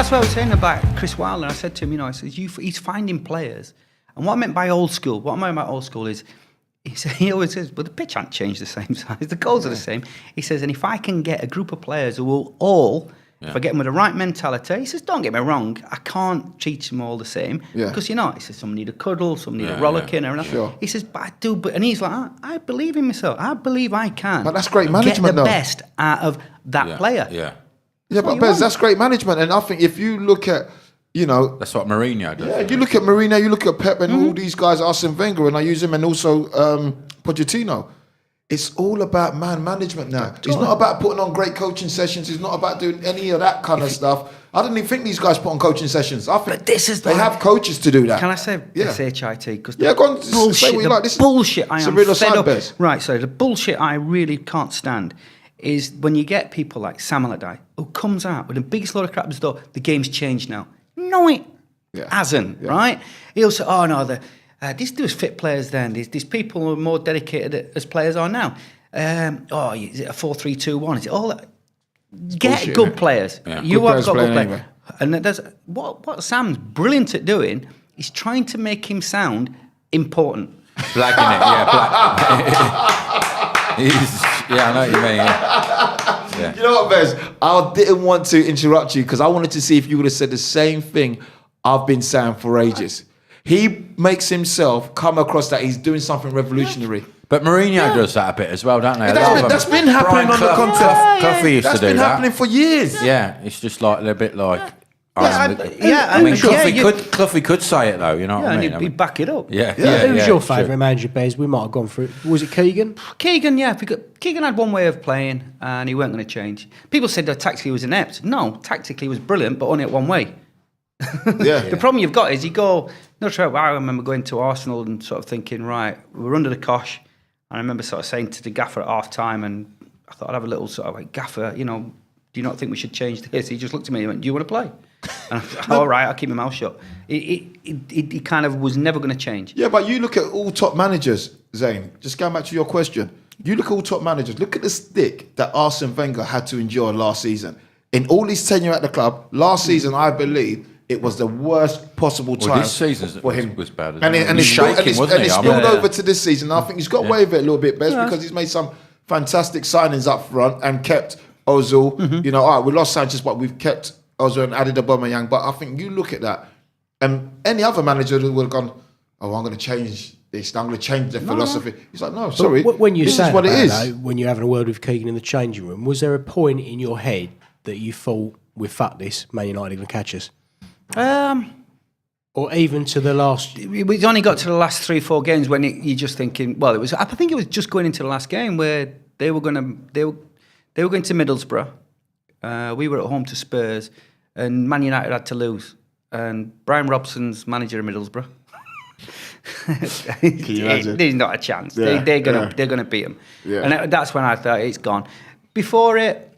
that's what I was saying about Chris Wilder. I said to him, I said, he's finding players. And what I meant by old school, is, he always says, but the pitch hasn't changed the same size. The goals are the same. He says, and if I can get a group of players who will all, if I get them with the right mentality, he says, don't get me wrong, I can't teach them all the same. Because, he says, some need a cuddle, some need a rollicking. Sure. He says, but I do. And he's like, I believe in myself. I believe I can. But that's great management, get the best out of that player. Yeah, but Bez, that's great management. And I think if you look at, that's what Mourinho does. Yeah, you look at Mourinho, you look at Pep and all these guys, Arsene Wenger, and I use him, and also Pochettino. It's all about man management now. It's not about putting on great coaching sessions. It's not about doing any of that kind of stuff. I don't even think these guys put on coaching sessions. I think they have coaches to do that. Can I say SHIT? Because go on, say what you like. This bullshit I am Real fed up. Bez. Right, so the bullshit I really can't stand is when you get people like Sam Allardyce who comes out with the biggest load of crap as though the game's changed now. No, it hasn't, right? He'll say, oh no, there was fit players then. These people who are more dedicated as players are now. Is it a 4-3-2-1? Is it all that? Get bullshit, good players. Yeah. You good have got good players. Anyway. And there's what Sam's brilliant at doing is trying to make him sound important. Blagging it, I know what you mean. Yeah. You know what, Bez? I didn't want to interrupt you because I wanted to see if you would have said the same thing I've been saying for ages. He makes himself come across that he's doing something revolutionary. But Mourinho does that a bit as well, don't they? That's been happening on the contract. Cloughy used to do that. That's been happening for years. Yeah, it's just like a bit like... Cloughy could say it though, you know what I mean? And he'd back it up. Who was your favourite manager, Bez? We might have gone through. Was it Keegan? Keegan, yeah. Keegan had one way of playing and he weren't going to change. People said that tactically he was inept. No, tactically he was brilliant, but only at one way. The problem you've got is I remember going to Arsenal and sort of thinking, right, we're under the cosh. And I remember sort of saying to the gaffer at half time, and I thought I'd have a little sort of like, gaffer, do you not think we should change this? He just looked at me and went, do you want to play? And I thought, all right, I'll keep my mouth shut. He kind of was never going to change. Yeah, but you look at all top managers, Zane, just going back to your question. You look at all top managers, look at the stick that Arsene Wenger had to endure last season. In all his tenure at the club, last season, I believe, it was the worst possible time this season for him. Was bad. And it's spilled over to this season. I think he's got away with it a little bit, Bez, because he's made some fantastic signings up front and kept Ozil. All right, we lost Sanchez, but we've kept Ozil and added Aubameyang. But I think you look at that, and any other manager would have gone, I'm going to change this. I'm going to change the philosophy. He's like, no, sorry. When you this say is what it is. Though, when you're having a word with Keegan in the changing room, was there a point in your head that you thought, "We've fucked this, Man United going to catch us"? Or even to the last... We only got to the last 3-4 games when you're just thinking... Well, I think it was just going into the last game where they were going to Middlesbrough. We were at home to Spurs, and Man United had to lose. And Brian Robson's manager of Middlesbrough. There's not a chance. Yeah, they're gonna beat him. Yeah. And that's when I thought it's gone. Before it,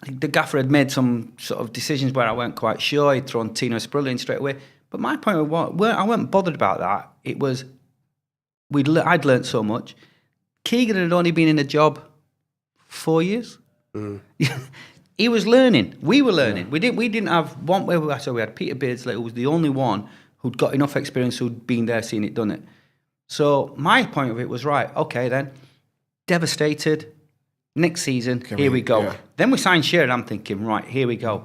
the gaffer had made some sort of decisions where I weren't quite sure. He'd thrown Tino Sprulla in straight away. But my point was, I wasn't bothered about that. It was, I'd learnt so much. Keegan had only been in the job 4 years. He was learning. We were learning. We didn't have one where we had Peter Beardsley, who was the only one who'd got enough experience, who'd been there, seen it, done it. So my point of it was, right, okay then, devastated. Next season, here we go. Yeah. Then we signed Shearer, and I'm thinking, right, here we go.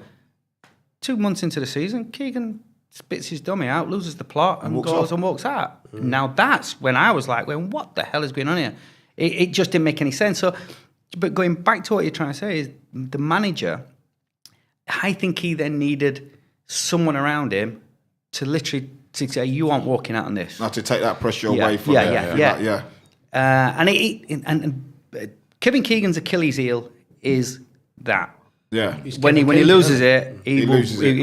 2 months into the season, Keegan spits his dummy out, loses the plot, and goes and walks out. Now that's when I was like, well, what the hell is going on here? It just didn't make any sense. So, but going back to what you're trying to say is the manager, I think he then needed someone around him to literally to say, you aren't walking out on this. Not to take that pressure away from And Kevin Keegan's Achilles heel is that. Yeah. When he loses it, he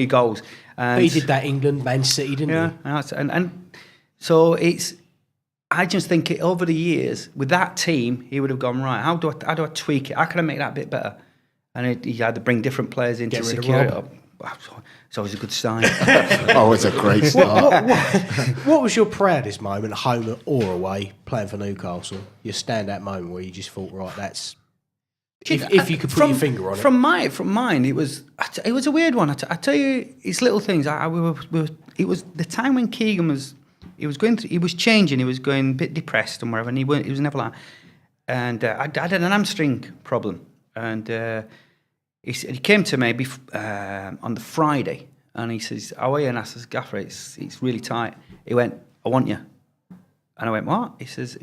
goes. And he did that England, Man City, didn't he? Yeah. And so I just think over the years, with that team, he would have gone, right, how do I tweak it? How can I make that a bit better? And he had to bring different players in to secure it up. It's always a good sign. Oh, it's a great start. What was your proudest moment, home or away, playing for Newcastle? Your standout moment where you just thought, right, If you could put your finger on it. From mine, it was a weird one. I tell you, it's little things. It was the time when Keegan was changing. He was going a bit depressed and whatever, and he was never like. And I had an hamstring problem, and he came to me on the Friday, and he says, "How are you?" And I says, "Gaffer, it's really tight." He went, "I want you," and I went, "What?" He says,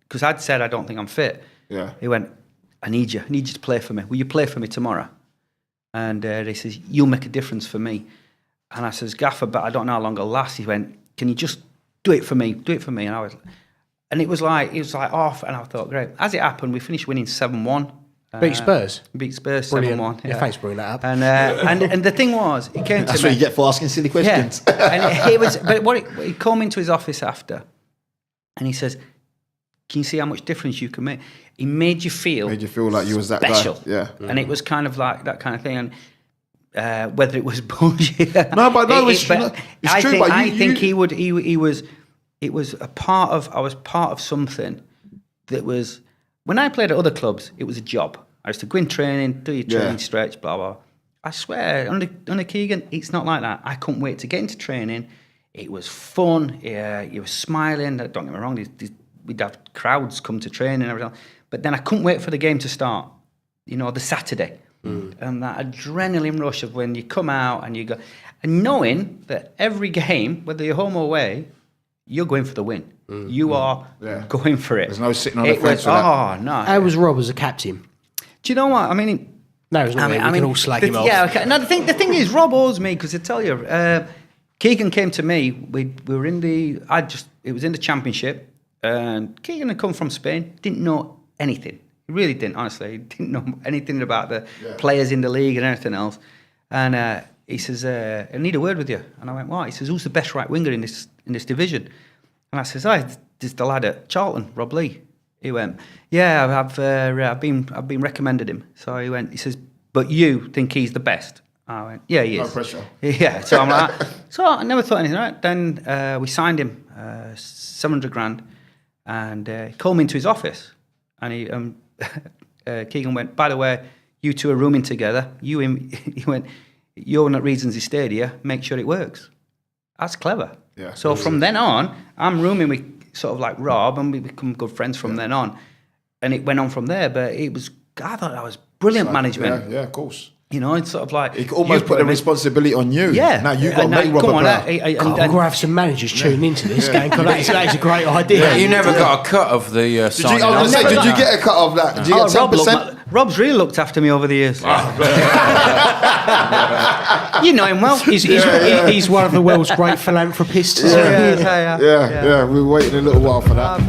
because I'd said I don't think I'm fit. Yeah. He went, I need you to play for me. Will you play for me tomorrow? And he says, you'll make a difference for me. And I says, Gaffer, but I don't know how long it'll last. He went, can you just do it for me? Do it for me. And it was like off. And I thought, great. As it happened, we finished winning 7-1. Beat Spurs. Beat Spurs Brilliant. 7-1. Yeah, thanks for bringing that up. And the thing was, it came to That's me. what you get for asking silly questions. Yeah. And he called me into his office after, and he says, can you see how much difference you can make? He made you feel like you was that special. guy. Yeah. And it was kind of like that kind of thing. And whether it was bullshit. No, but no, it's true. I think he was. It was a part of. I was part of something that was. When I played at other clubs, it was a job. I used to go in training, do your training stretch, blah blah. I swear, under Keegan, it's not like that. I couldn't wait to get into training. It was fun. You were smiling. Don't get me wrong. We'd have crowds come to training and everything. But then I couldn't wait for the game to start. The Saturday. And that adrenaline rush of when you come out and you go, and knowing that every game, whether you're home or away, you're going for the win. You are going for it. There's no sitting on the fence for that. Oh no! How was Rob as a captain? Do you know what I mean? No, it's not. We can all slag him off. Yeah, okay. Now the thing is, Rob owes me because I tell you, Keegan came to me. We were in the. It was in the Championship, and Keegan had come from Spain. Didn't know anything. He really didn't. Honestly, he didn't know anything about the players in the league and anything else. And he says, "I need a word with you." And I went, "What?" He says, "Who's the best right winger in this division?" And I says, "There's the lad at Charlton, Rob Lee." He went, "Yeah, I've been recommended him." So he went. He says, "But you think he's the best?" I went, "Yeah, he is." No pressure. Yeah. So I'm like, so I never thought anything. Right? Then we signed him $700,000, and he called me into his office, and Keegan went, "By the way, you two are rooming together. He went, "You're not reasons he stayed here. Make sure it works." That's clever. Yeah. So from then on, I'm rooming with sort of like Rob, and we become good friends from then on. And it went on from there, but I thought that was brilliant management. Yeah, of course. It's sort of like... It almost put the responsibility on you. Yeah. Now you've got to make Rob a player. We're going to have some managers tuning into this game, because that is a great idea. Yeah, you never got a cut of the signing. I was going to say, did you get a cut of that? Did you get 10%? Rob's really looked after me over the years. You know him well. He's one of the world's great philanthropists. Yeah. We were waiting a little while for that.